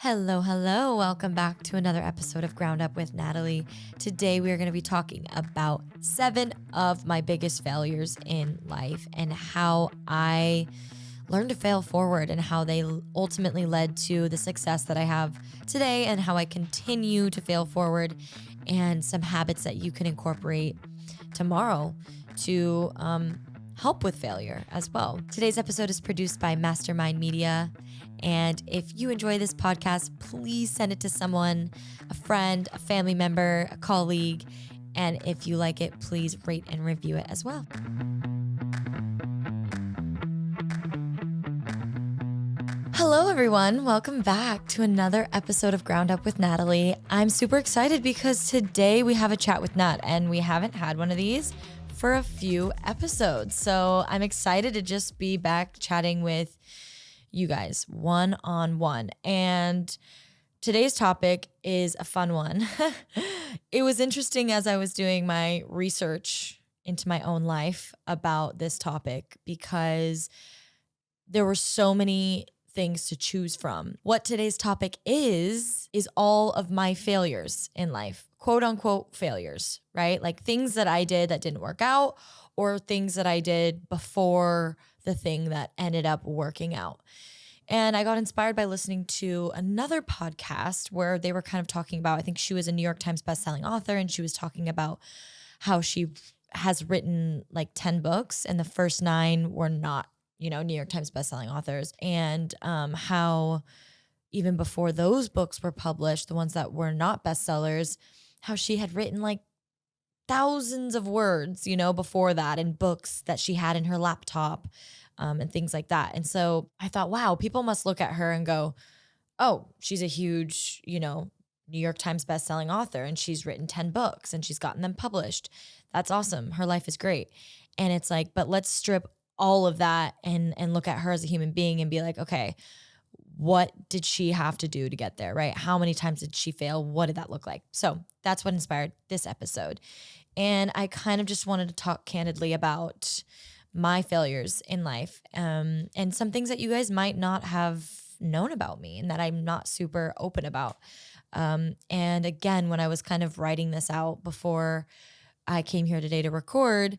Hello, hello. Welcome back to another episode of Ground Up with Natalee. Today, we are going to be talking about 7 of my biggest failures in life and how I learned to fail forward and how they ultimately led to the success that I have today and how I continue to fail forward and some habits that you can incorporate tomorrow to help with failure as well. Today's episode is produced by Mastermind Media. And if you enjoy this podcast, please send it to someone, a friend, a family member, a colleague. And if you like it, please rate and review it as well. Hello, everyone. Welcome back to another episode of Ground Up with Natalee. I'm super excited because today we have a chat with Nat, and we haven't had one of these for a few episodes. So I'm excited to just be back chatting with you guys one-on-one. And today's topic is a fun one. It was interesting as I was doing my research into my own life about this topic because there were so many things to choose from. What today's topic is all of my failures in life, quote unquote failures, right? Like things that I did that didn't work out or things that I did before the thing that ended up working out. And I got inspired by listening to another podcast where they were kind of talking about, I think she was a New York Times bestselling author, and she was talking about how she has written like 10 books and the first 9 were not, New York Times bestselling authors, and how even before those books were published, the ones that were not bestsellers, how she had written like thousands of words, before that in books that she had in her laptop and things like that. And so I thought, wow, people must look at her and go, oh, she's a huge, New York Times bestselling author and she's written 10 books and she's gotten them published. That's awesome. Her life is great. And it's like, but let's strip all of that and look at her as a human being and be like, okay, what did she have to do to get there, right? How many times did she fail? What did that look like? So that's what inspired this episode. And I kind of just wanted to talk candidly about my failures in life and some things that you guys might not have known about me and that I'm not super open about. And again, when I was kind of writing this out before I came here today to record,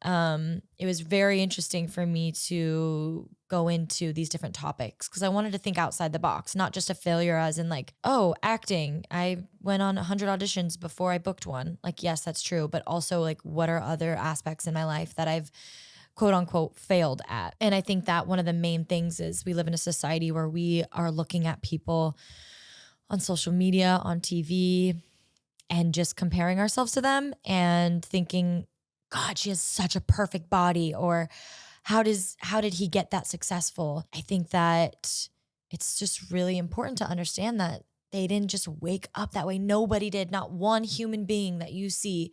it was very interesting for me to go into these different topics because I wanted to think outside the box, not just a failure as in like, oh, acting. I went on 100 auditions before I booked one. Like, yes, that's true. But also like, what are other aspects in my life that I've quote unquote failed at? And I think that one of the main things is we live in a society where we are looking at people on social media, on TV, and just comparing ourselves to them and thinking, God, she has such a perfect body, or how did he get that successful? I think that it's just really important to understand that they didn't just wake up that way. Nobody did. Not one human being that you see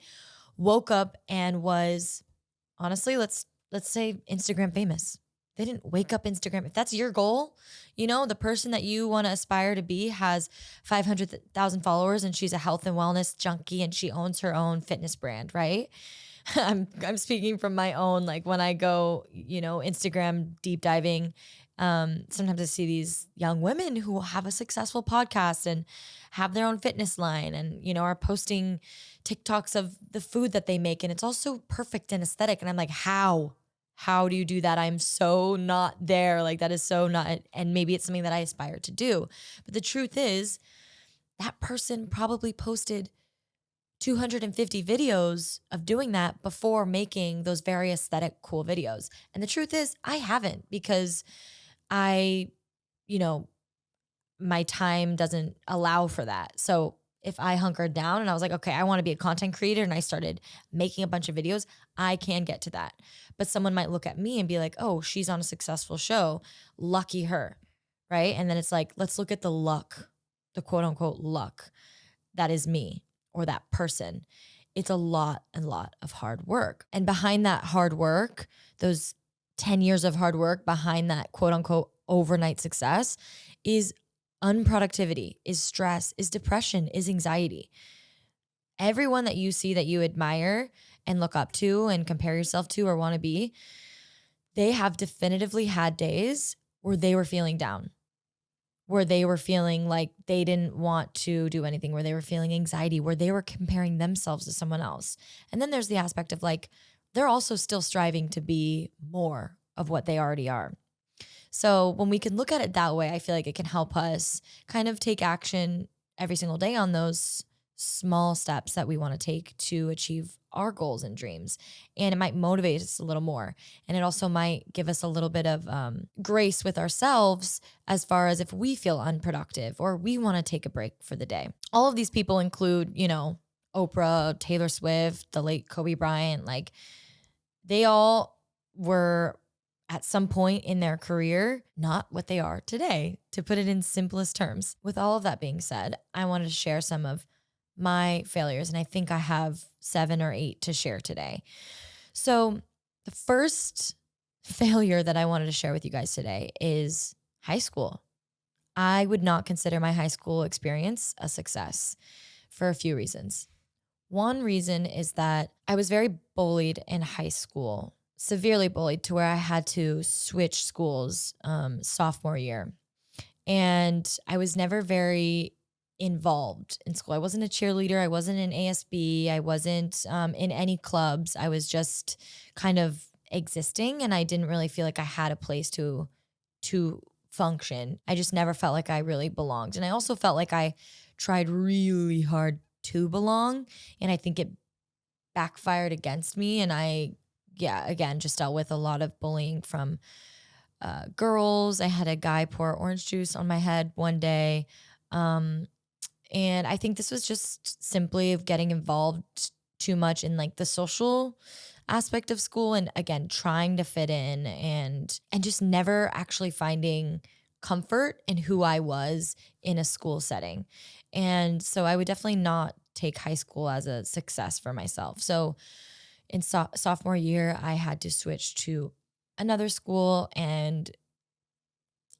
woke up and was, honestly, let's say Instagram famous. They didn't wake up Instagram. If that's your goal, the person that you want to aspire to be has 500,000 followers and she's a health and wellness junkie and she owns her own fitness brand, right? I'm speaking from my own, like when I go, Instagram deep diving, sometimes I see these young women who have a successful podcast and have their own fitness line and, are posting TikToks of the food that they make. And it's all so perfect and aesthetic. And I'm like, how do you do that? I'm so not there. Like that is so not, and maybe it's something that I aspire to do. But the truth is that person probably posted 250 videos of doing that before making those very aesthetic, cool videos. And the truth is I haven't because my time doesn't allow for that. So if I hunkered down and I was like, okay, I want to be a content creator and I started making a bunch of videos, I can get to that. But someone might look at me and be like, oh, she's on a successful show. Lucky her, right? And then it's like, let's look at the luck, the quote unquote luck that is me or that person. It's a lot of hard work. And behind that hard work, those 10 years of hard work behind that quote unquote overnight success is unproductivity, is stress, is depression, is anxiety. Everyone that you see that you admire and look up to and compare yourself to or want to be, they have definitively had days where they were feeling down, where they were feeling like they didn't want to do anything, where they were feeling anxiety, where they were comparing themselves to someone else. And then there's the aspect of like, they're also still striving to be more of what they already are. So when we can look at it that way, I feel like it can help us kind of take action every single day on those small steps that we want to take to achieve our goals and dreams. And it might motivate us a little more. And it also might give us a little bit of grace with ourselves as far as if we feel unproductive or we want to take a break for the day. All of these people include, Oprah, Taylor Swift, the late Kobe Bryant. Like, they all were at some point in their career not what they are today, to put it in simplest terms. With all of that being said, I wanted to share some of my failures, and I think I have 7 or 8 to share today. So the first failure that I wanted to share with you guys today is high school. I would not consider my high school experience a success for a few reasons. One reason is that I was very bullied in high school, severely bullied to where I had to switch schools sophomore year. And I was never very involved in school. I wasn't a cheerleader. I wasn't in ASB. I wasn't in any clubs. I was just kind of existing, and I didn't really feel like I had a place to function. I just never felt like I really belonged. And I also felt like I tried really hard to belong, and I think it backfired against me. And again, just dealt with a lot of bullying from girls. I had a guy pour orange juice on my head one day. And I think this was just simply of getting involved too much in like the social aspect of school, and again, trying to fit in and just never actually finding comfort in who I was in a school setting. And so I would definitely not take high school as a success for myself. So in sophomore year, I had to switch to another school. And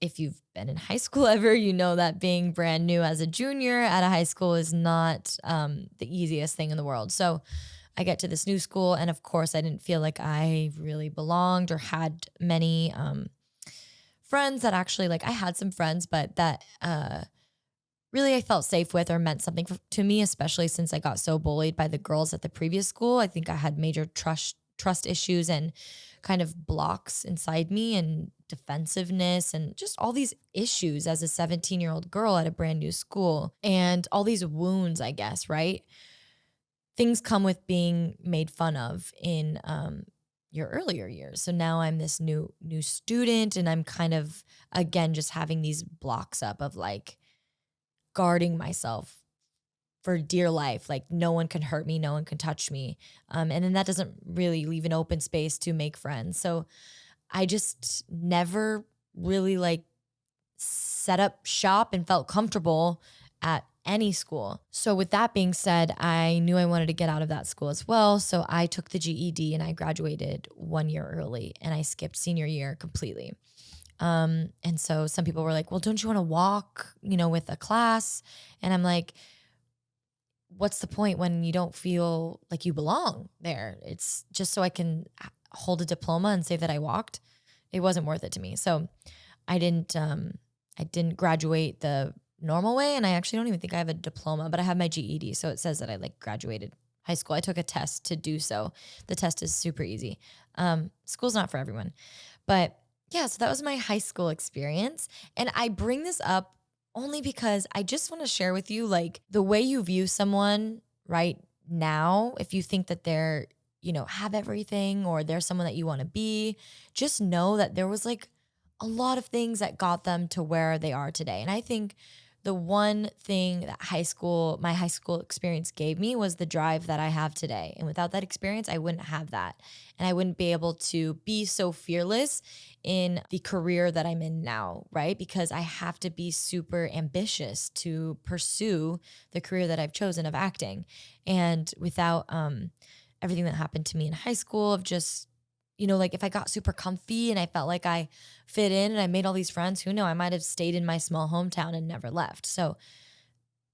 if you've been in high school ever, you know that being brand new as a junior at a high school is not the easiest thing in the world. So I get to this new school, and of course, I didn't feel like I really belonged or had many friends that actually, like, I had some friends, but that really I felt safe with or meant something to me, especially since I got so bullied by the girls at the previous school. I think I had major trust issues and kind of blocks inside me and defensiveness and just all these issues as a 17-year-old girl at a brand new school, and all these wounds, I guess, right? Things come with being made fun of in your earlier years. So now I'm this new student, and I'm kind of, again, just having these blocks up of like guarding myself for dear life. Like, no one can hurt me, no one can touch me. And then that doesn't really leave an open space to make friends. So I just never really like set up shop and felt comfortable at any school. So with that being said, I knew I wanted to get out of that school as well. So I took the GED and I graduated 1 year early, and I skipped senior year completely. And so some people were like, well, don't you want to walk, with a class? And I'm like, what's the point when you don't feel like you belong there? It's just so I can hold a diploma and say that I walked. It wasn't worth it to me. So I didn't graduate the normal way. And I actually don't even think I have a diploma, but I have my GED. So it says that I like graduated high school. I took a test to do so. The test is super easy. School's not for everyone, but yeah, so that was my high school experience. And I bring this up only because I just want to share with you, like, the way you view someone right now, if you think that they're, have everything, or they're someone that you want to be, just know that there was like a lot of things that got them to where they are today. And I think the one thing that my high school experience gave me was the drive that I have today. And without that experience, I wouldn't have that. And I wouldn't be able to be so fearless in the career that I'm in now, right? Because I have to be super ambitious to pursue the career that I've chosen of acting. And without everything that happened to me in high school of just, like, if I got super comfy and I felt like I fit in and I made all these friends, who knows, I might have stayed in my small hometown and never left. So,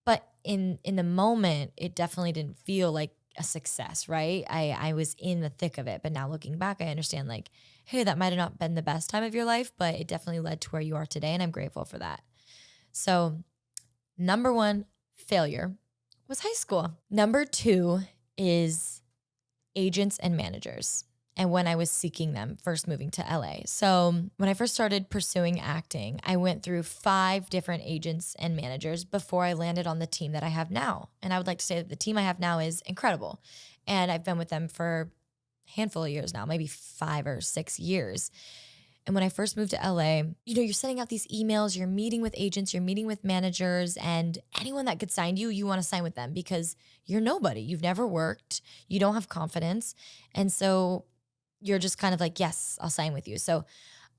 but in the moment, it definitely didn't feel like a success, right? I was in the thick of it. But now looking back, I understand, like, hey, that might have not been the best time of your life, but it definitely led to where you are today. And I'm grateful for that. So number one failure was high school. Number two is agents and managers. And when I was seeking them first moving to LA. So when I first started pursuing acting, I went through 5 different agents and managers before I landed on the team that I have now. And I would like to say that the team I have now is incredible. And I've been with them for a handful of years now, maybe 5 or 6 years. And when I first moved to LA, you're sending out these emails, you're meeting with agents, you're meeting with managers, and anyone that could sign you, you want to sign with them because you're nobody. You've never worked, you don't have confidence. And so you're just kind of like, yes, I'll sign with you. So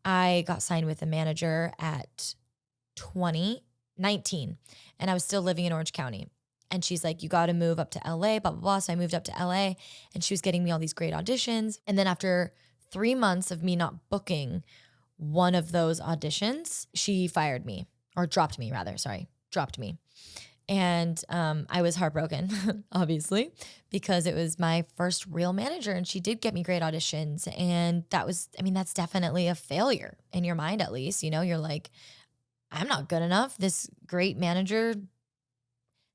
I got signed with a manager at 2019, and I was still living in Orange County. And she's like, you got to move up to LA, blah, blah, blah. So I moved up to LA, and she was getting me all these great auditions. And then after 3 months of me not booking one of those auditions, she fired me, or dropped me rather. Sorry, dropped me. And I was heartbroken, obviously, because it was my first real manager, and she did get me great auditions. And that's definitely a failure in your mind, at least. You're like, I'm not good enough. This great manager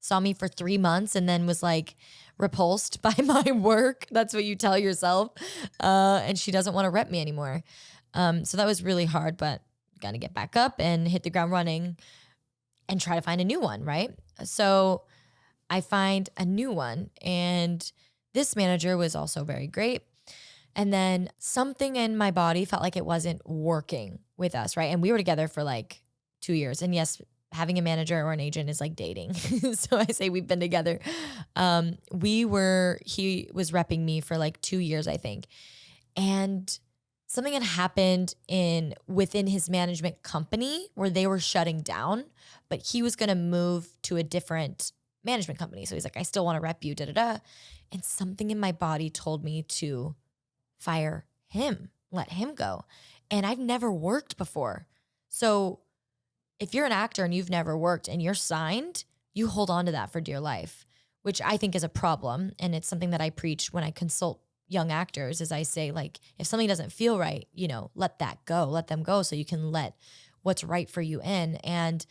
saw me for 3 months and then was like repulsed by my work. That's what you tell yourself. And she doesn't want to rep me anymore. So that was really hard, but got to get back up and hit the ground running and try to find a new one, right? So I find a new one, and this manager was also very great. And then something in my body felt like it wasn't working with us, right? And we were together for like 2 years. And yes, having a manager or an agent is like dating. So I say we've been together. He was repping me for like 2 years, I think. And something had happened within his management company where they were shutting down, but he was going to move to a different management company. So he's like, I still want to rep you, da, da, da. And something in my body told me to fire him, let him go. And I've never worked before. So if you're an actor and you've never worked and you're signed, you hold on to that for dear life, which I think is a problem. And it's something that I preach when I consult young actors, is I say, like, if something doesn't feel right, let that go, let them go, so you can let what's right for you in. And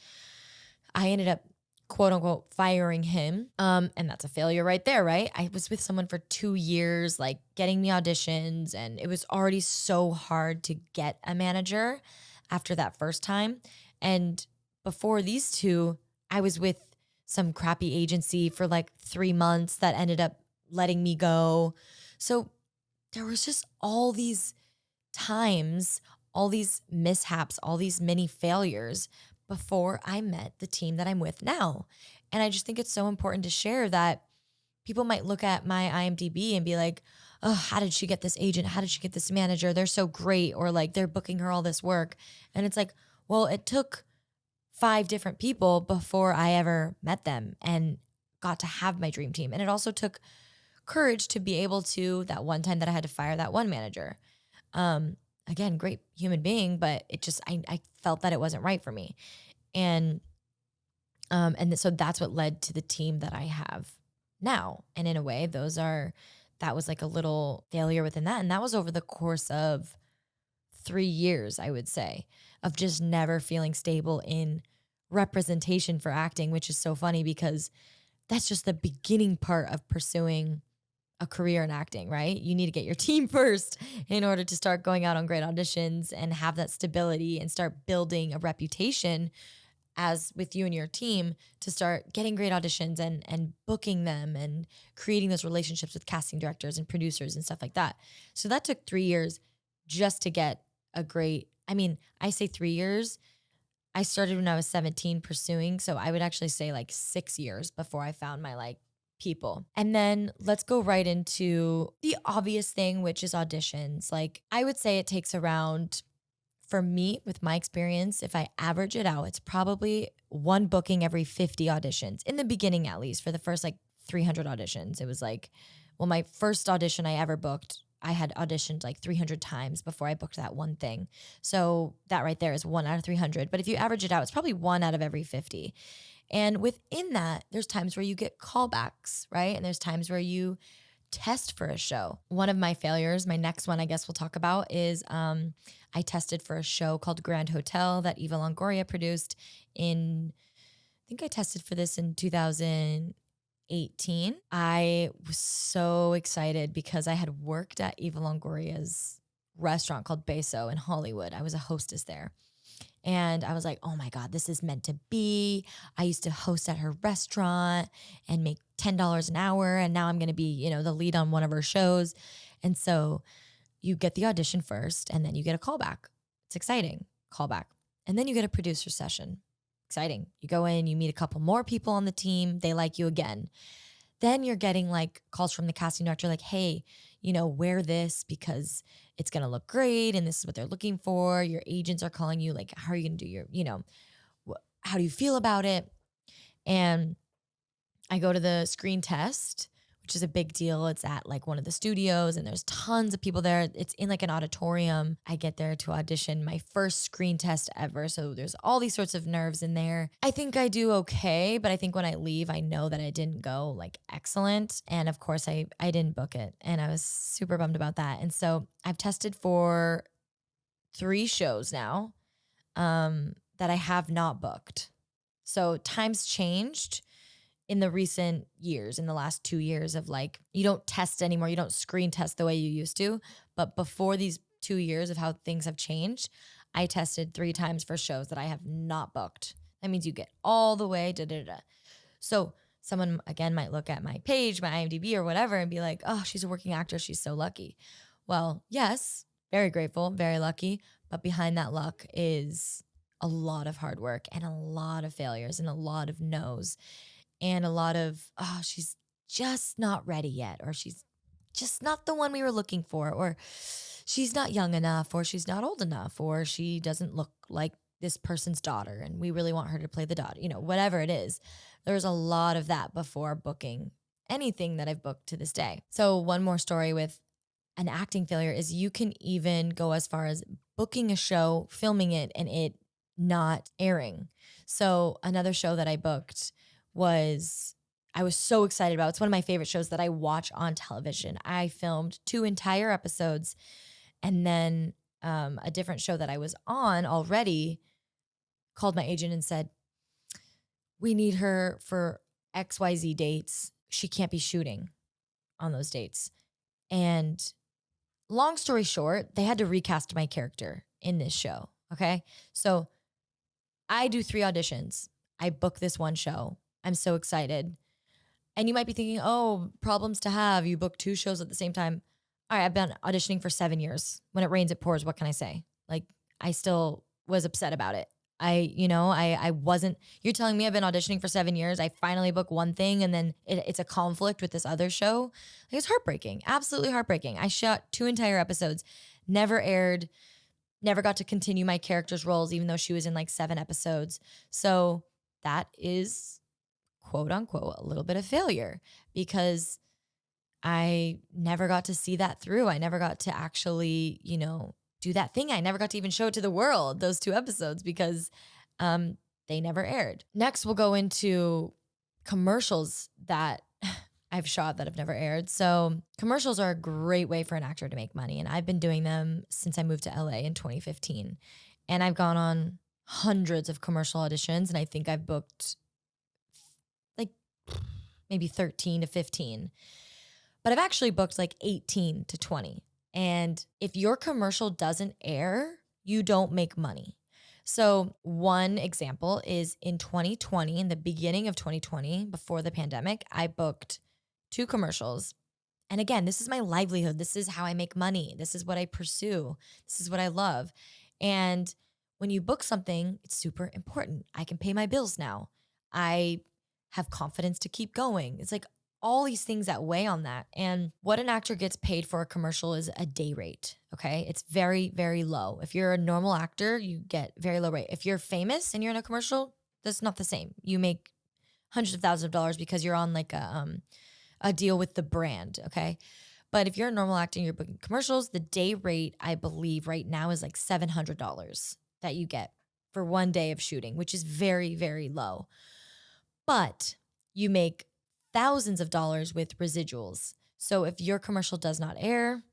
I ended up, quote unquote, firing him. And that's a failure right there, right? I was with someone for 2 years, like getting me auditions, and it was already so hard to get a manager after that first time. And before these two, I was with some crappy agency for like 3 months that ended up letting me go. So there was just all these times, all these mishaps, all these mini failures before I met the team that I'm with now. And I just think it's so important to share that people might look at my IMDb and be like, oh, how did she get this agent? How did she get this manager? They're so great. Or like, they're booking her all this work. And it's like, well, it took 5 different people before I ever met them and got to have my dream team. And it also took courage to be able to, that one time that I had to fire that one manager. Again, great human being, but it just, I felt that it wasn't right for me. And so that's what led to the team that I have now. And in a way, that was like a little failure within that. And that was over the course of 3 years, I would say, of just never feeling stable in representation for acting, which is so funny because that's just the beginning part of pursuing a career in acting, right? You need to get your team first in order to start going out on great auditions and have that stability and start building a reputation as with you and your team to start getting great auditions and booking them and creating those relationships with casting directors and producers and stuff like that. So that took 3 years just to get I say 3 years. I started when I was 17 pursuing. So I would actually say like 6 years before I found my like people. And then let's go right into the obvious thing, which is auditions. Like I would say it takes around, for me, with my experience, if I average it out, it's probably 1 booking every 50 auditions in the beginning, at least for the first like 300 auditions. It was like, well, my first audition I ever booked, I had auditioned like 300 times before I booked that one thing. So that right there is 1 out of 300. But if you average it out, it's probably 1 out of every 50. And within that, there's times where you get callbacks, right? And there's times where you test for a show. One of my failures, my next one I guess we'll talk about is I tested for a show called Grand Hotel that Eva Longoria produced I think I tested for this in 2018. I was so excited because I had worked at Eva Longoria's restaurant called Beso in Hollywood. I was a hostess there. And I was like, oh my God, this is meant to be. I used to host at her restaurant and make $10 an hour. And now I'm going to be, the lead on one of her shows. And so you get the audition first and then you get a callback. It's exciting. Callback. And then you get a producer session. Exciting. You go in, you meet a couple more people on the team. They like you again. Then you're getting like calls from the casting director like, hey, wear this because it's going to look great. And this is what they're looking for. Your agents are calling you like, how are you going to do how do you feel about it? And I go to the screen test, which is a big deal. It's at like one of the studios and there's tons of people there. It's in like an auditorium. I get there to audition, my first screen test ever. So there's all these sorts of nerves in there. I think I do okay, but I think when I leave, I know that I didn't go like excellent. And of course I didn't book it and I was super bummed about that. And so I've tested for 3 shows now that I have not booked. So times changed in the recent years, in the last 2 years of like, you don't test anymore. You don't screen test the way you used to. But before these 2 years of how things have changed, I tested 3 times for shows that I have not booked. That means you get all the way, So someone, again, might look at my page, my IMDb or whatever and be like, oh, she's a working actress. She's so lucky. Well, yes, very grateful, very lucky. But behind that luck is a lot of hard work and a lot of failures and a lot of no's. And a lot of, oh, she's just not ready yet, or she's just not the one we were looking for, or she's not young enough, or she's not old enough, or she doesn't look like this person's daughter and we really want her to play the daughter, whatever it is. There's a lot of that before booking anything that I've booked to this day. So one more story with an acting failure is you can even go as far as booking a show, filming it, and it not airing. So another show that I booked I was so excited about. It's one of my favorite shows that I watch on television. I filmed 2 entire episodes, and then a different show that I was on already called my agent and said, we need her for XYZ dates. She can't be shooting on those dates. And long story short, they had to recast my character in this show. Okay. So I do 3 auditions. I book this one show. I'm so excited. And you might be thinking, oh, problems to have. You book 2 shows at the same time. All right, I've been auditioning for 7 years. When it rains, it pours. What can I say? Like, I still was upset about it. I wasn't, you're telling me I've been auditioning for 7 years. I finally book one thing and then it's a conflict with this other show. Like, it's heartbreaking, absolutely heartbreaking. I shot 2 entire episodes, never aired, never got to continue my character's roles, even though she was in like 7 episodes. So that is, quote unquote, a little bit of failure because I never got to see that through. I never got to actually, do that thing. I never got to even show it to the world, those 2 episodes, because they never aired. Next, we'll go into commercials that I've shot that have never aired. So commercials are a great way for an actor to make money. And I've been doing them since I moved to LA in 2015. And I've gone on hundreds of commercial auditions. And I think I've booked like maybe 13 to 15. But I've actually booked like 18 to 20. And if your commercial doesn't air, you don't make money. So one example is in 2020, in the beginning of 2020, before the pandemic, I booked 2 commercials. And again, this is my livelihood. This is how I make money. This is what I pursue. This is what I love. And when you book something, it's super important. I can pay my bills now. I have confidence to keep going. It's like all these things that weigh on that. And what an actor gets paid for a commercial is a day rate, okay? It's very, very low. If you're a normal actor, you get very low rate. If you're famous and you're in a commercial, that's not the same. You make hundreds of thousands of dollars because you're on like a deal with the brand, okay? But if you're a normal actor and you're booking commercials, the day rate, I believe right now is like $700 that you get for one day of shooting, which is very, very low. But you make thousands of dollars with residuals. So if your commercial does not air,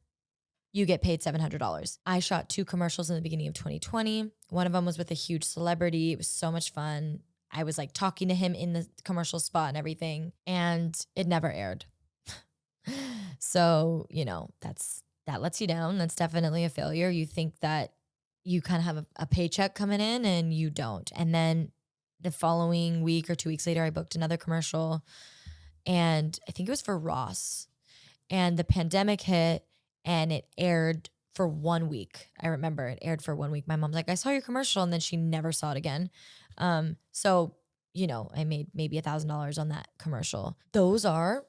you get paid $700. I shot 2 commercials in the beginning of 2020. One of them was with a huge celebrity. It was so much fun. I was like talking to him in the commercial spot and everything, and it never aired. So, that lets you down. That's definitely a failure. You think that you kind of have a paycheck coming in and you don't. And then the following week or 2 weeks later, I booked another commercial, and I think it was for Ross, and the pandemic hit and it aired for 1 week. I remember it aired for 1 week. My mom's like, I saw your commercial, and then she never saw it again. So, I made maybe $1,000 on that commercial. Those are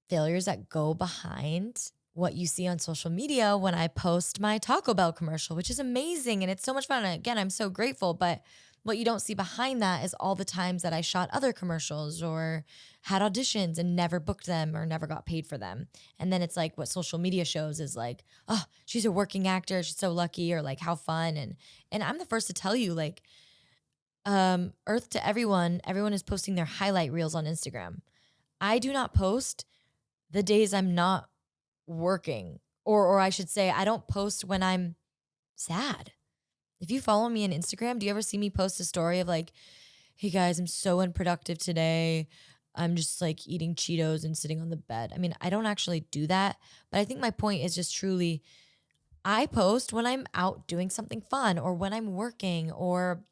failures that go behind what you see on social media when I post my Taco Bell commercial, which is amazing and it's so much fun. And again, I'm so grateful. But what you don't see behind that is all the times that I shot other commercials or had auditions and never booked them or never got paid for them. And then it's like what social media shows is like, oh, she's a working actor, she's so lucky, or like how fun. And I'm the first to tell you, like, earth to everyone is posting their highlight reels on Instagram. I do not post the days I'm not working, or I should say I don't post when I'm sad. If you follow me on Instagram, do you ever see me post a story of like, hey guys, I'm so unproductive today. I'm just like eating Cheetos and sitting on the bed. I mean, I don't actually do that, but I think my point is just truly I post when I'm out doing something fun or when I'm working or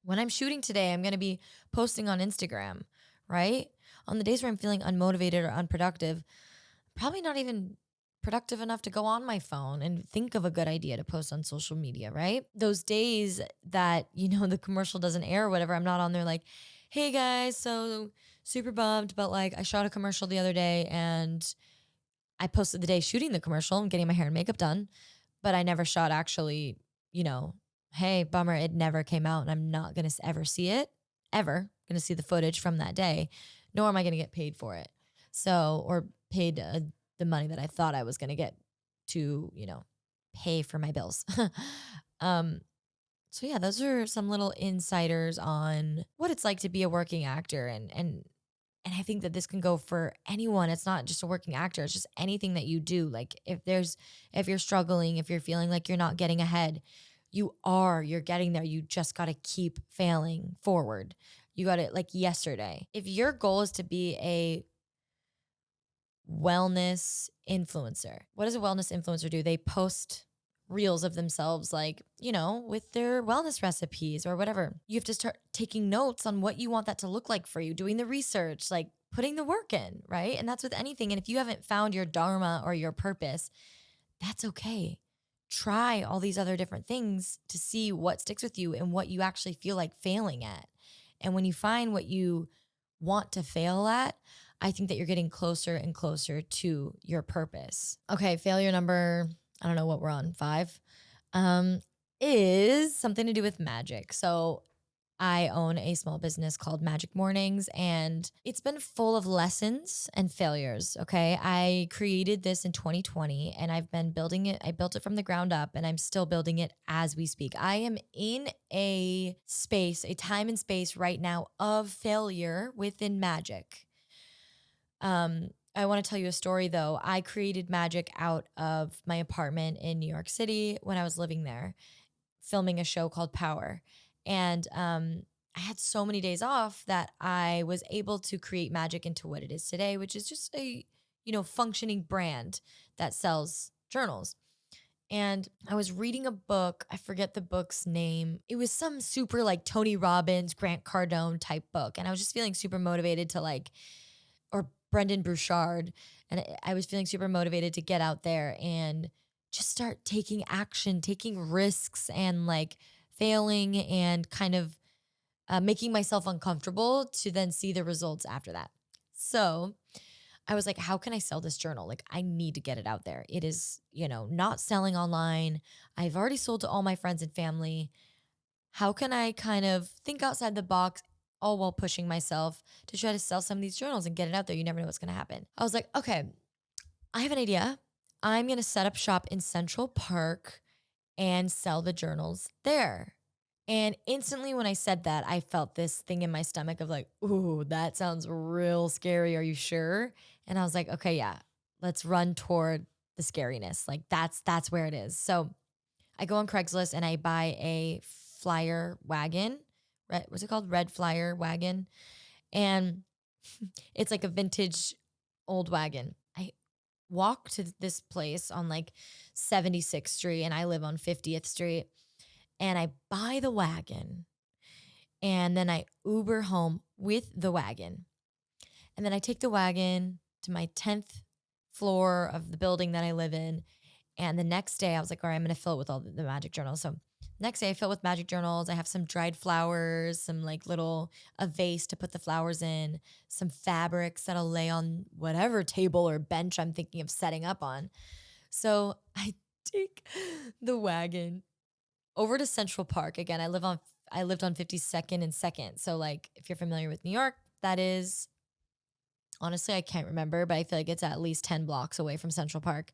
when I'm shooting today. I'm going to be posting on Instagram, right? On the days where I'm feeling unmotivated or unproductive, probably not even productive enough to go on my phone and think of a good idea to post on social media, right? Those days that, the commercial doesn't air or whatever, I'm not on there like, hey guys, so super bummed, but like I shot a commercial the other day and I posted the day shooting the commercial and getting my hair and makeup done, but I never shot actually, you know, hey, bummer, it never came out and I'm not going to ever see it, ever going to see the footage from that day, nor am I going to get paid for it. So, or paid the money that I thought I was going to get to, pay for my bills. um, so yeah, those are some little insiders on what it's like to be a working actor, and I think that this can go for anyone. It's not just a working actor, it's just anything that you do. Like if you're struggling, if you're feeling like you're not getting ahead, you're getting there. You just got to keep failing forward. You got to, like yesterday. If your goal is to be a wellness influencer, what does a wellness influencer do? They post reels of themselves, like, with their wellness recipes or whatever. You have to start taking notes on what you want that to look like for you, doing the research, like putting the work in, right? And that's with anything. And if you haven't found your dharma or your purpose, that's okay. Try all these other different things to see what sticks with you and what you actually feel like failing at. And when you find what you want to fail at, I think that you're getting closer and closer to your purpose. Okay, failure number, I don't know what we're on, 5, is something to do with magic. So I own a small business called Magic Mornings, and it's been full of lessons and failures. Okay. I created this in 2020 and I've been building it. I built it from the ground up and I'm still building it as we speak. I am in a time and space right now of failure within magic. I want to tell you a story though. I created magic out of my apartment in New York City when I was living there, filming a show called Power. And I had so many days off that I was able to create magic into what it is today, which is just a, functioning brand that sells journals. And I was reading a book. I forget the book's name. It was some super like Tony Robbins, Grant Cardone type book. And I was just feeling super motivated to or Brendan Burchard. And I was feeling super motivated to get out there and just start taking action, taking risks, and like failing and kind of making myself uncomfortable to then see the results after that. So I was like, how can I sell this journal? Like, I need to get it out there. It is, not selling online. I've already sold to all my friends and family. How can I kind of think outside the box, all while pushing myself to try to sell some of these journals and get it out there? You never know what's going to happen. I was like, okay, I have an idea. I'm going to set up shop in Central Park and sell the journals there. And instantly when I said that, I felt this thing in my stomach of like, ooh, that sounds real scary. Are you sure? And I was like, okay, yeah, let's run toward the scariness. Like that's where it is. So I go on Craigslist and I buy a flyer wagon. What's it called? Red flyer wagon. And it's like a vintage old wagon. I walk to this place on like 76th Street and I live on 50th Street. And I buy the wagon and then I Uber home with the wagon. And then I take the wagon to my 10th floor of the building that I live in. And the next day I was like, all right, I'm going to fill it with all the magic journals. So next day I fill it with magic journals. I have some dried flowers, some like a vase to put the flowers in, some fabrics that I'll lay on whatever table or bench I'm thinking of setting up on. So I take the wagon over to Central Park. Again, I lived on 52nd and 2nd. So like if you're familiar with New York, that is honestly, I can't remember, but I feel like it's at least 10 blocks away from Central Park.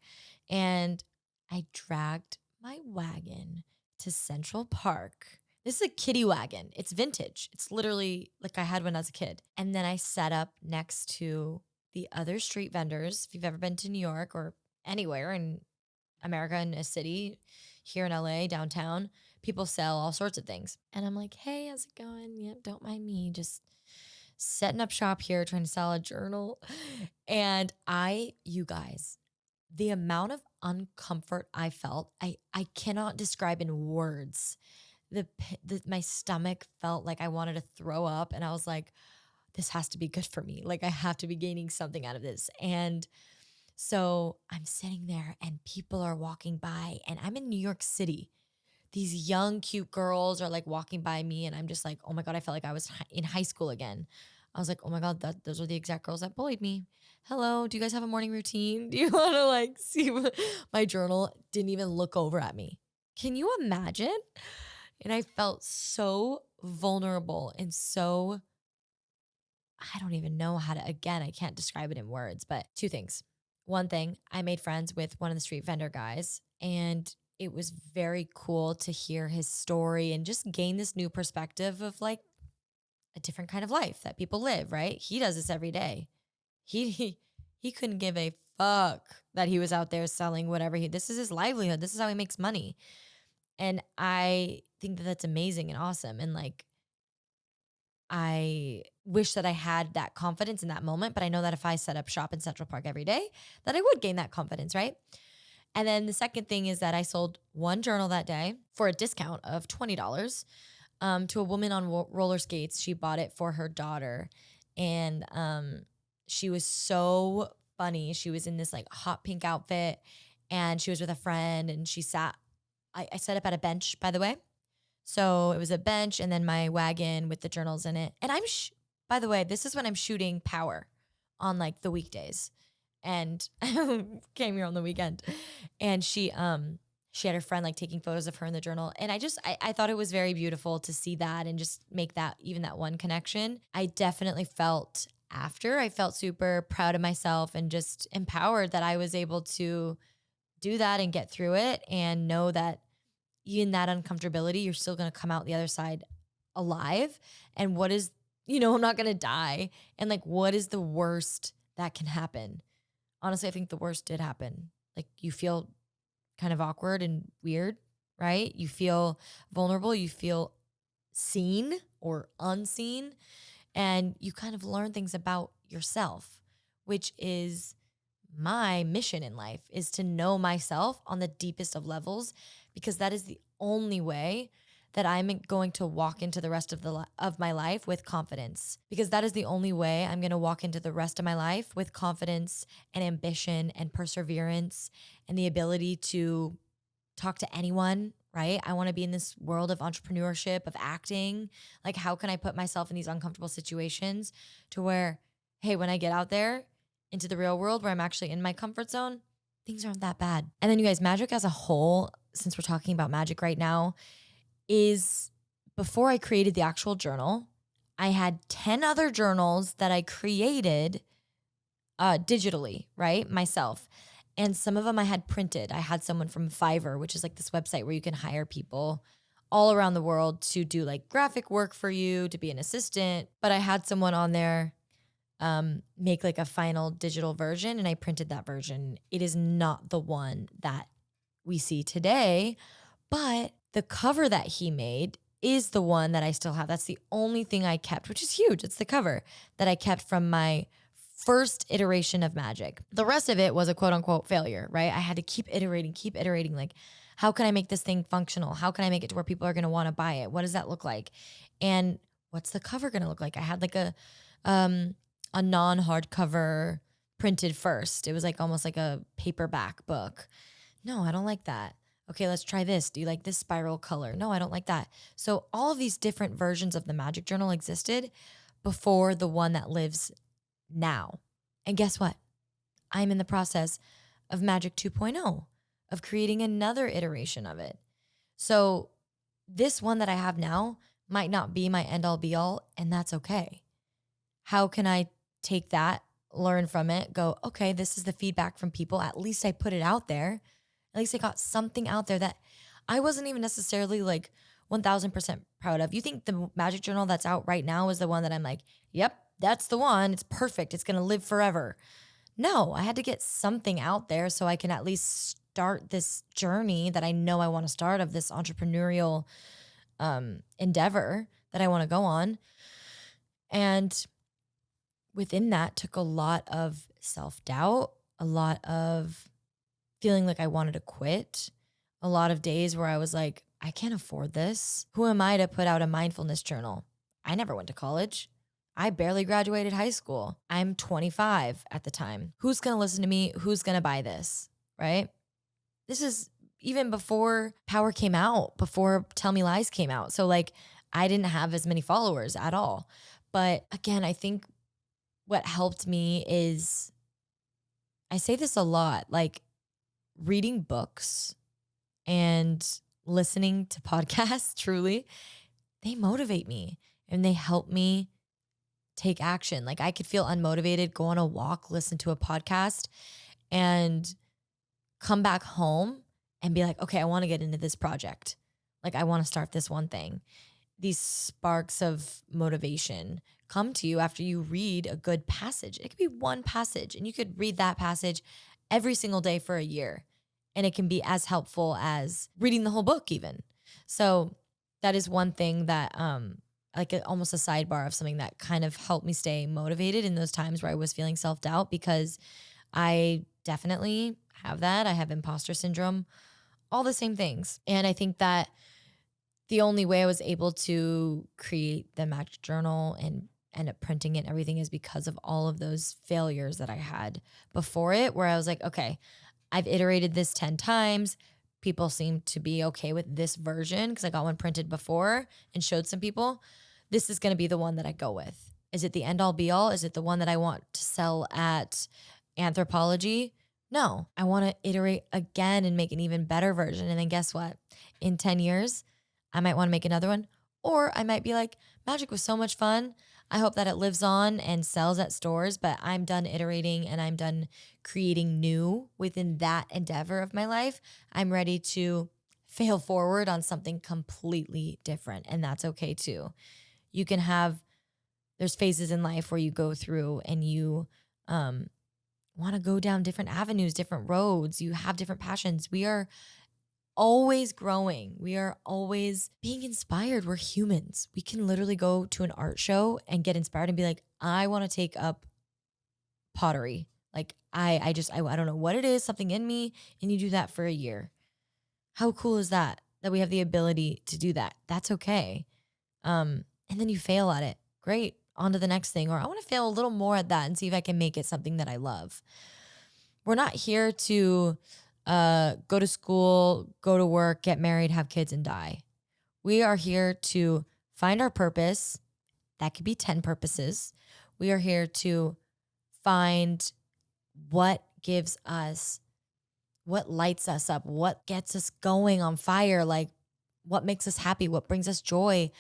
And I dragged my wagon to Central Park. This is a kiddie wagon. It's vintage. It's literally like I had one as a kid. And then I set up next to the other street vendors. If you've ever been to New York or anywhere in America, in a city, here in LA, downtown, people sell all sorts of things. And I'm like, hey, how's it going? Yep, don't mind me. Just setting up shop here, trying to sell a journal. And you guys, the amount of uncomfort I felt, I cannot describe in words. My stomach felt like I wanted to throw up. And I was like, this has to be good for me. Like I have to be gaining something out of this. And so I'm sitting there and people are walking by and I'm in New York City. These young, cute girls are like walking by me and I'm just like, oh my God, I felt like I was in high school again. I was like, oh my God, those are the exact girls that bullied me. Hello, do you guys have a morning routine? Do you want to like see my journal? Didn't even look over at me. Can you imagine? And I felt so vulnerable and so, I don't even know how to, again, I can't describe it in words, but two things. One thing, I made friends with one of the street vendor guys, and it was very cool to hear his story and just gain this new perspective of like a different kind of life that people live, right? He does this every day. He couldn't give a fuck that he was out there selling whatever this is his livelihood. This is how he makes money. And I think that that's amazing and awesome. And like, I wish that I had that confidence in that moment, but I know that if I set up shop in Central Park every day, that I would gain that confidence, right? And then the second thing is that I sold one journal that day for a discount of $20 to a woman on roller skates. She bought it for her daughter. And she was so funny. She was in this like hot pink outfit and she was with a friend and I set up at a bench, by the way. So it was a bench and then my wagon with the journals in it. And by the way, this is when I'm shooting Power on like the weekdays. And came here on the weekend. And she had her friend like taking photos of her in the journal. And I thought it was very beautiful to see that and just make that, even that one connection. I definitely felt I felt super proud of myself and just empowered that I was able to do that and get through it and know that in that uncomfortability, you're still going to come out the other side alive. And I'm not going to die. And like, what is the worst that can happen? Honestly, I think the worst did happen. Like you feel kind of awkward and weird, right? You feel vulnerable. You feel seen or unseen. And you kind of learn things about yourself, which is my mission in life, is to know myself on the deepest of levels, because that is the only way that I'm going to walk into the rest of my life with confidence, because that is the only way I'm going to walk into the rest of my life with confidence and ambition and perseverance and the ability to talk to anyone, right? I want to be in this world of entrepreneurship, of acting. Like, how can I put myself in these uncomfortable situations to where, hey, when I get out there into the real world where I'm actually in my comfort zone, things aren't that bad. And then you guys, magic as a whole, since we're talking about magic right now, is before I created the actual journal, I had 10 other journals that I created digitally, right? Myself. And some of them I had printed. I had someone from Fiverr, which is like this website where you can hire people all around the world to do like graphic work for you, to be an assistant. But I had someone on there make like a final digital version, and I printed that version. It is not the one that we see today, but the cover that he made is the one that I still have. That's the only thing I kept, which is huge. It's the cover that I kept from my first iteration of Magic. The rest of it was a quote unquote failure, right? I had to keep iterating. Like, how can I make this thing functional? How can I make it to where people are going to want to buy it? What does that look like? And what's the cover going to look like? I had like a non-hardcover printed first. It was like almost like a paperback book. No, I don't like that. Okay, let's try this. Do you like this spiral color? No, I don't like that. So all of these different versions of the Magic Journal existed before the one that lives now. And guess what? I'm in the process of Magic 2.0, of creating another iteration of it. So this one that I have now might not be my end all be all, and that's okay. How can I take that, learn from it, go, okay, this is the feedback from people. At least I put it out there. At least I got something out there that I wasn't even necessarily like 1000% proud of. You think the Magic Journal that's out right now is the one that I'm like, yep, that's the one. It's perfect. It's going to live forever. No, I had to get something out there so I can at least start this journey that I know I want to start, of this entrepreneurial endeavor that I want to go on. And within that took a lot of self-doubt, a lot of feeling like I wanted to quit, a lot of days where I was like, I can't afford this. Who am I to put out a mindfulness journal? I never went to college. I barely graduated high school. I'm 25 at the time. Who's going to listen to me? Who's going to buy this? Right? This is even before Power came out, before Tell Me Lies came out. So like, I didn't have as many followers at all. But again, I think what helped me is, I say this a lot, like reading books and listening to podcasts, truly, they motivate me and they help me take action. Like I could feel unmotivated, go on a walk, listen to a podcast, and come back home and be like, okay, I want to get into this project. Like I want to start this one thing. These sparks of motivation come to you after you read a good passage. It could be one passage, and you could read that passage every single day for a year. And it can be as helpful as reading the whole book even. So that is one thing that, almost a sidebar of something that kind of helped me stay motivated in those times where I was feeling self-doubt, because I definitely have that. I have imposter syndrome, all the same things. And I think that the only way I was able to create the Magic Journal and end up printing it and everything is because of all of those failures that I had before it, where I was like, okay, I've iterated this 10 times. People seem to be okay with this version because I got one printed before and showed some people. This is going to be the one that I go with. Is it the end all be all? Is it the one that I want to sell at Anthropologie? No, I want to iterate again and make an even better version. And then guess what? In 10 years, I might want to make another one. Or I might be like, Magic was so much fun. I hope that it lives on and sells at stores, but I'm done iterating and I'm done creating new within that endeavor of my life. I'm ready to fail forward on something completely different. And that's okay too. You can have, there's phases in life where you go through and you want to go down different avenues, different roads. You have different passions. We are always growing. We are always being inspired. We're humans. We can literally go to an art show and get inspired and be like, I want to take up pottery. Like I don't know what it is, something in me, and you do that for a year. How cool is that we have the ability to do that? That's okay. And then you fail at it. Great. On to the next thing. Or I want to fail a little more at that and see if I can make it something that I love. We're not here to go to school, go to work, get married, have kids, and die. We are here to find our purpose. That could be 10 purposes. We are here to find what gives us, what lights us up, what gets us going on fire, like what makes us happy, what brings us joy,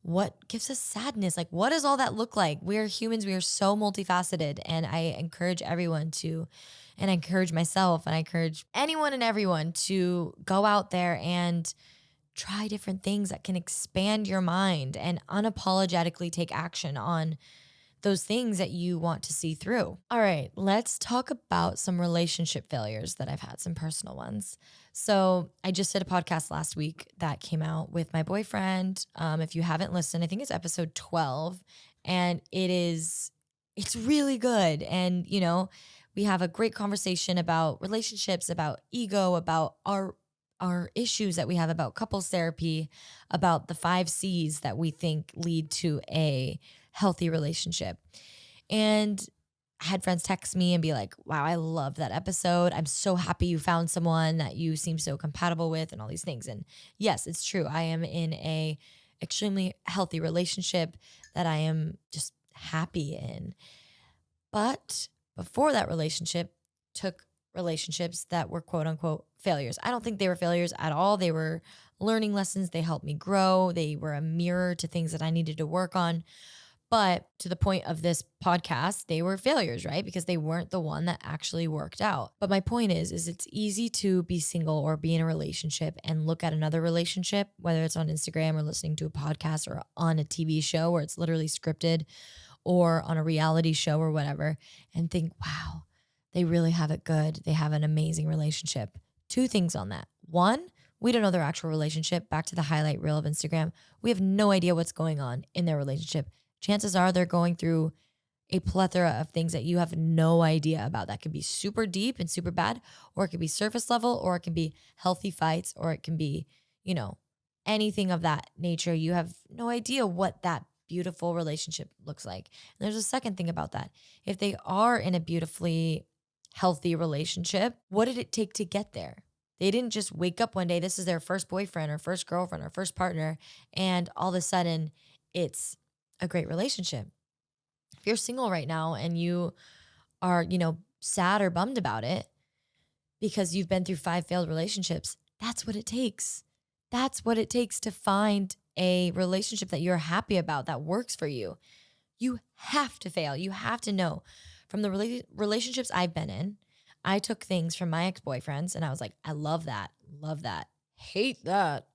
what gives us sadness, like what does all that look like? We are humans. We are so multifaceted. And I encourage everyone to, and I encourage myself, and I encourage anyone and everyone to go out there and try different things that can expand your mind and unapologetically take action on those things that you want to see through. All right, let's talk about some relationship failures that I've had, some personal ones. So I just did a podcast last week that came out with my boyfriend. If you haven't listened, I think it's episode 12, and it's really good. And we have a great conversation about relationships, about ego, about our issues that we have, about couples therapy, about the 5 C's that we think lead to a healthy relationship. And I had friends text me and be like, wow, I love that episode. I'm so happy you found someone that you seem so compatible with and all these things. And yes, it's true. I am in a extremely healthy relationship that I am just happy in. But before that relationship, took relationships that were quote unquote failures. I don't think they were failures at all. They were learning lessons. They helped me grow. They were a mirror to things that I needed to work on. But to the point of this podcast, they were failures, right? Because they weren't the one that actually worked out. But my point is it's easy to be single or be in a relationship and look at another relationship, whether it's on Instagram or listening to a podcast or on a TV show where it's literally scripted, or on a reality show or whatever, and think, wow, they really have it good. They have an amazing relationship. 2 things on that. 1, we don't know their actual relationship. Back to the highlight reel of Instagram. We have no idea what's going on in their relationship. Chances are they're going through a plethora of things that you have no idea about. That could be super deep and super bad, or it could be surface level, or it can be healthy fights, or it can be, anything of that nature. You have no idea what that beautiful relationship looks like. And there's a second thing about that. If they are in a beautifully healthy relationship, what did it take to get there? They didn't just wake up one day, this is their first boyfriend or first girlfriend or first partner, and all of a sudden it's a great relationship. If you're single right now and you are, sad or bummed about it because you've been through 5 failed relationships, that's what it takes. That's what it takes to find a relationship that you're happy about, that works for you. You have to fail. You have to know. From the relationships I've been in, I took things from my ex-boyfriends and I was like, I love that, hate that,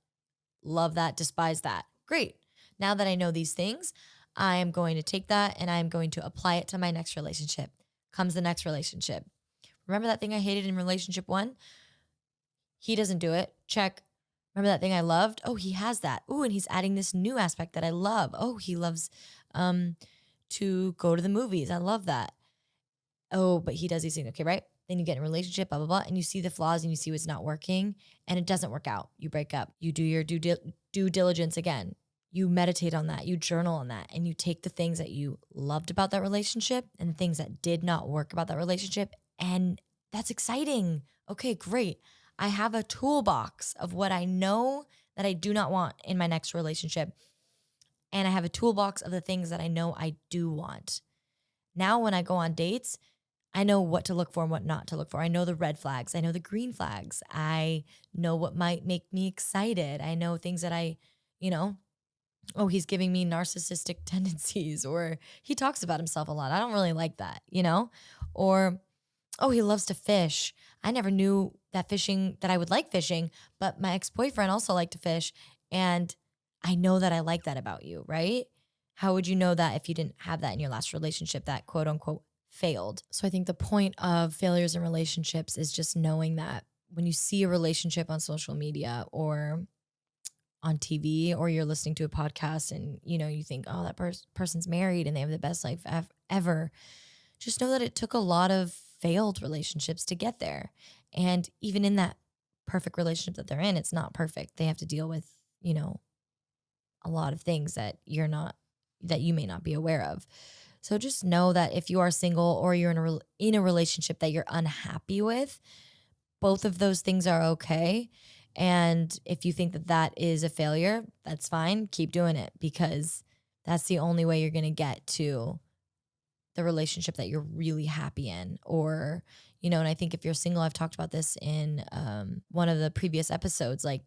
love that, despise that. Great. Now that I know these things, I am going to take that and I'm going to apply it to my next relationship. Comes the next relationship. Remember that thing I hated in relationship 1? He doesn't do it. Check. Remember that thing I loved? Oh, he has that. Oh, and he's adding this new aspect that I love. Oh, he loves to go to the movies. I love that. Oh, but he does these things. Okay, right? Then you get in a relationship, blah, blah, blah, and you see the flaws and you see what's not working and it doesn't work out. You break up. You do your due diligence again. You meditate on that. You journal on that. And you take the things that you loved about that relationship and the things that did not work about that relationship. And that's exciting. Okay, great. I have a toolbox of what I know that I do not want in my next relationship. And I have a toolbox of the things that I know I do want. Now, when I go on dates, I know what to look for and what not to look for. I know the red flags. I know the green flags. I know what might make me excited. I know things that oh, he's giving me narcissistic tendencies, or he talks about himself a lot. I don't really like that, Or, oh, he loves to fish. I never knew that I would like fishing, but my ex-boyfriend also liked to fish. And I know that I like that about you, right? How would you know that if you didn't have that in your last relationship that quote unquote failed? So I think the point of failures in relationships is just knowing that when you see a relationship on social media or on TV, or you're listening to a podcast and, you think, oh, that person's married and they have the best life ever. Just know that it took a lot of failed relationships to get there. And even in that perfect relationship that they're in, it's not perfect. They have to deal with, a lot of things that you may not be aware of. So just know that if you are single or you're in a relationship that you're unhappy with, both of those things are okay. And if you think that that is a failure, that's fine. Keep doing it, because that's the only way you're going to get to the relationship that you're really happy in. Or, and I think if you're single, I've talked about this in one of the previous episodes, like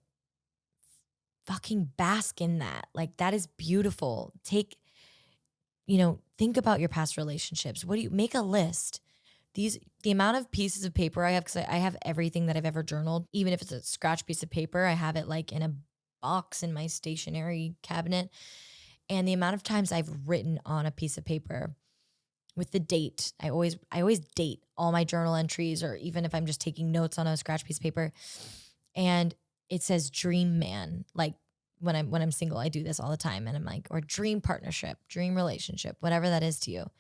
fucking bask in that. Like, that is beautiful. Think about your past relationships. Make a list. The amount of pieces of paper I have, because I have everything that I've ever journaled, even if it's a scratch piece of paper, I have it like in a box in my stationery cabinet. And the amount of times I've written on a piece of paper, with the date. I always date all my journal entries, or even if I'm just taking notes on a scratch piece of paper. And it says dream man. Like when I'm single, I do this all the time. And I'm like, or dream partnership, dream relationship, whatever that is to you.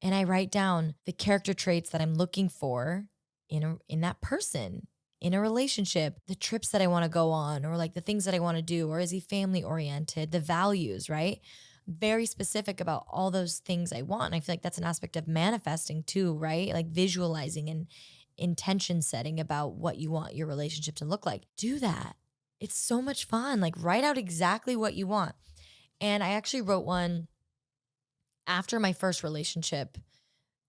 And I write down the character traits that I'm looking for in that person, in a relationship, the trips that I want to go on, or like the things that I want to do, or is he family oriented, the values, right? Very specific about all those things I want. And I feel like that's an aspect of manifesting too, right? Like visualizing and intention setting about what you want your relationship to look like. Do that. It's so much fun. Like write out exactly what you want. And I actually wrote one after my first relationship.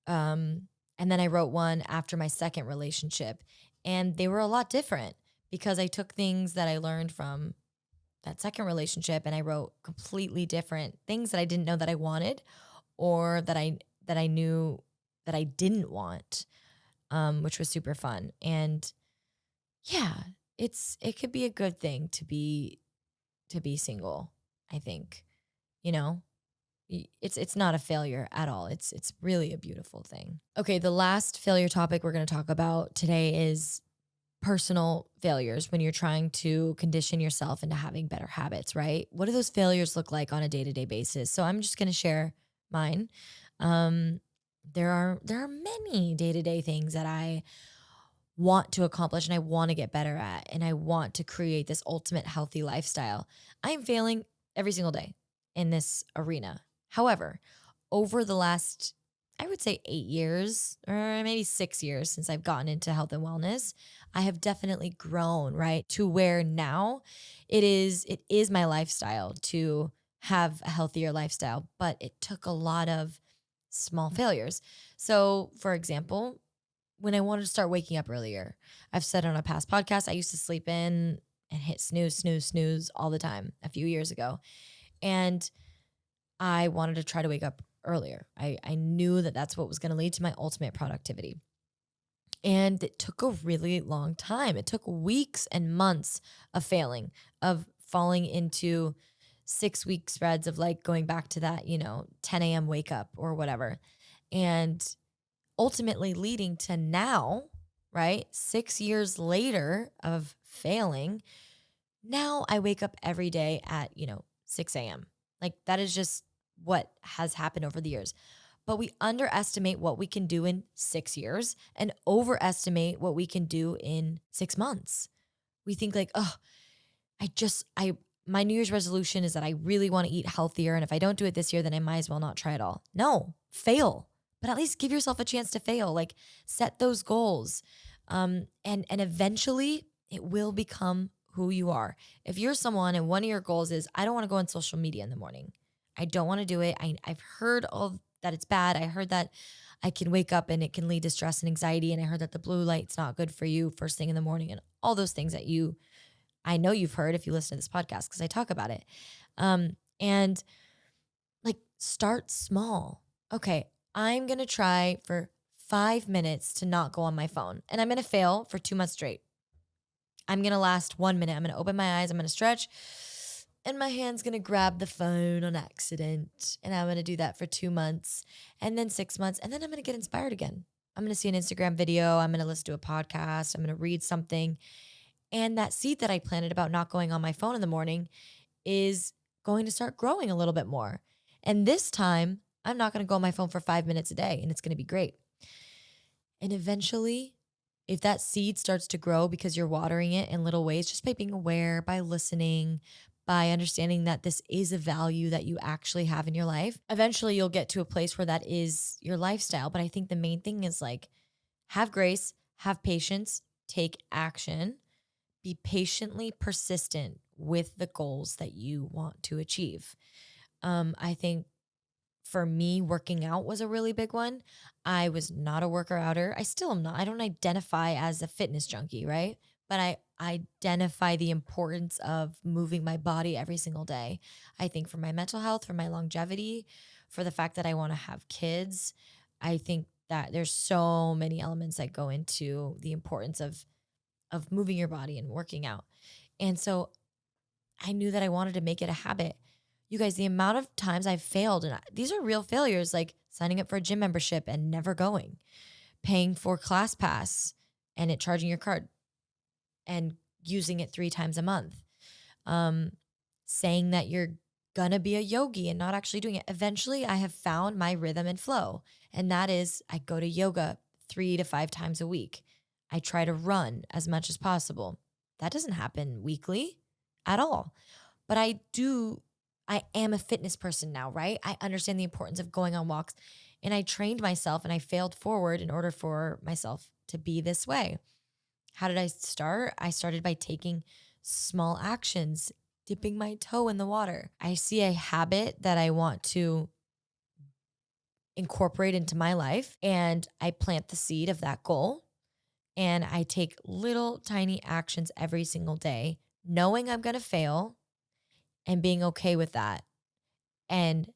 And then I wrote one after my second relationship. And they were a lot different because I took things that I learned from that second relationship and I wrote completely different things that I didn't know that I wanted, or that I knew that I didn't want, which was super fun. And yeah, it could be a good thing to be single, I think. You know, it's not a failure at all. It's really a beautiful thing. Okay, the last failure topic we're going to talk about today is personal failures when you're trying to condition yourself into having better habits, right? What do those failures look like on a day-to-day basis? So I'm just going to share mine. Um there are many day-to-day things that I want to accomplish and I want to get better at, and I want to create this ultimate healthy lifestyle. I am failing every single day in this arena. However, over the last, I would say 8 years or maybe 6 years since I've gotten into health and wellness, I have definitely grown, right? To where now it is my lifestyle to have a healthier lifestyle, but it took a lot of small failures. So, for example, when I wanted to start waking up earlier, I've said on a past podcast, I used to sleep in and hit snooze, snooze, snooze all the time a few years ago. And I wanted to try to wake up earlier. I knew that that's what was going to lead to my ultimate productivity. And it took a really long time. It took weeks and months of failing, of falling into 6 week spreads of like going back to that, 10 a.m. wake up or whatever. And ultimately leading to now, right? 6 years later of failing, now I wake up every day at, 6 a.m. Like that is just what has happened over the years. But we underestimate what we can do in 6 years and overestimate what we can do in 6 months. We think like, oh, my New Year's resolution is that I really want to eat healthier. And if I don't do it this year, then I might as well not try at all. No, fail, but at least give yourself a chance to fail. Like set those goals. And eventually it will become who you are. If you're someone and one of your goals is, I don't want to go on social media in the morning. I don't want to do it. I've heard all that it's bad. I heard that I can wake up and it can lead to stress and anxiety. And I heard that the blue light's not good for you first thing in the morning, and all those things that I know you've heard if you listen to this podcast because I talk about it. And like start small. Okay, I'm going to try for 5 minutes to not go on my phone, and I'm going to fail for 2 months straight. I'm going to last 1 minute. I'm going to open my eyes. I'm going to stretch, and my hand's going to grab the phone on accident. And I'm going to do that for 2 months and then 6 months. And then I'm going to get inspired again. I'm going to see an Instagram video. I'm going to listen to a podcast. I'm going to read something. And that seed that I planted about not going on my phone in the morning is going to start growing a little bit more. And this time, I'm not going to go on my phone for 5 minutes a day, and it's going to be great. And eventually, if that seed starts to grow because you're watering it in little ways, just by being aware, by listening, by understanding that this is a value that you actually have in your life, eventually you'll get to a place where that is your lifestyle. But I think the main thing is like, have grace, have patience, take action, be patiently persistent with the goals that you want to achieve. I think for me, working out was a really big one. I was not a worker outer. I still am not. I don't identify as a fitness junkie, right? But I identify the importance of moving my body every single day. I think for my mental health, for my longevity, for the fact that I want to have kids, I think that there's so many elements that go into the importance of moving your body and working out. And so I knew that I wanted to make it a habit. You guys, the amount of times I've failed, and these are real failures, like signing up for a gym membership and never going, paying for ClassPass and it charging your card and using it 3 times a month, um, saying that you're gonna be a yogi and not actually doing it. Eventually, I have found my rhythm and flow, and that is I go to yoga 3 to 5 times a week. I try to run as much as possible. That doesn't happen weekly at all. But I am a fitness person now, right? I understand the importance of going on walks. And I trained myself and I failed forward in order for myself to be this way. How did I start? I started by taking small actions, dipping my toe in the water. I see a habit that I want to incorporate into my life, and I plant the seed of that goal. And I take little tiny actions every single day, knowing I'm going to fail and being okay with that. And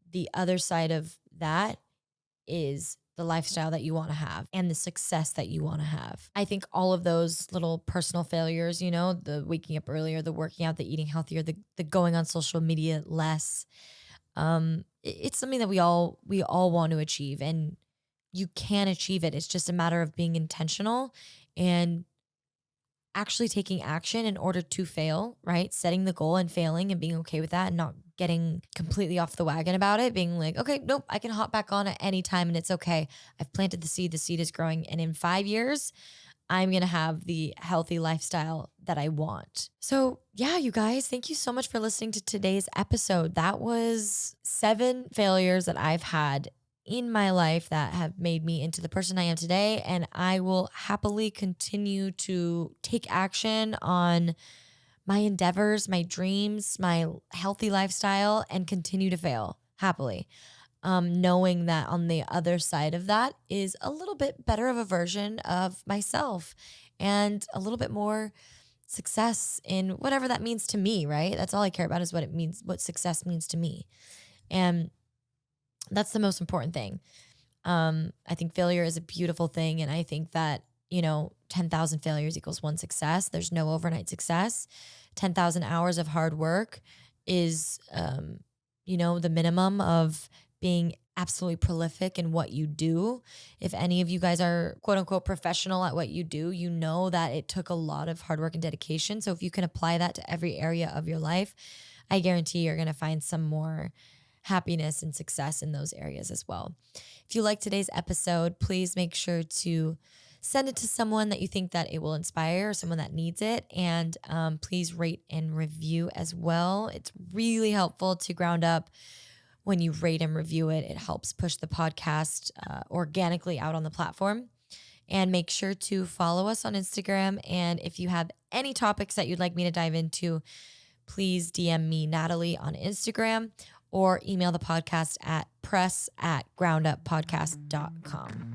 the other side of that is the lifestyle that you want to have and the success that you want to have. I think all of those little personal failures, the waking up earlier, the working out, the eating healthier, the going on social media less, it's something that we all want to achieve, and you can achieve it. It's just a matter of being intentional and actually taking action in order to fail, right? Setting the goal and failing and being okay with that and not getting completely off the wagon about it, being like, okay, nope, I can hop back on at any time and it's okay. I've planted the seed is growing. And in 5 years, I'm going to have the healthy lifestyle that I want. So, yeah, you guys, thank you so much for listening to today's episode. That was 7 failures that I've had in my life that have made me into the person I am today. And I will happily continue to take action on my endeavors, my dreams, my healthy lifestyle, and continue to fail happily. Knowing that on the other side of that is a little bit better of a version of myself and a little bit more success in whatever that means to me, right? That's all I care about is what it means, what success means to me. And that's the most important thing. I think failure is a beautiful thing. And I think that, 10,000 failures equals 1 success. There's no overnight success. 10,000 hours of hard work is, the minimum of being absolutely prolific in what you do. If any of you guys are quote unquote professional at what you do, you know that it took a lot of hard work and dedication. So if you can apply that to every area of your life, I guarantee you're going to find some more happiness and success in those areas as well. If you like today's episode, please make sure to send it to someone that you think that it will inspire, or someone that needs it. And please rate and review as well. It's really helpful to Ground Up. When you rate and review it, it helps push the podcast organically out on the platform. And make sure to follow us on Instagram. And if you have any topics that you'd like me to dive into, please DM me, Natalee, on Instagram, or email the podcast at press@grounduppodcast.com.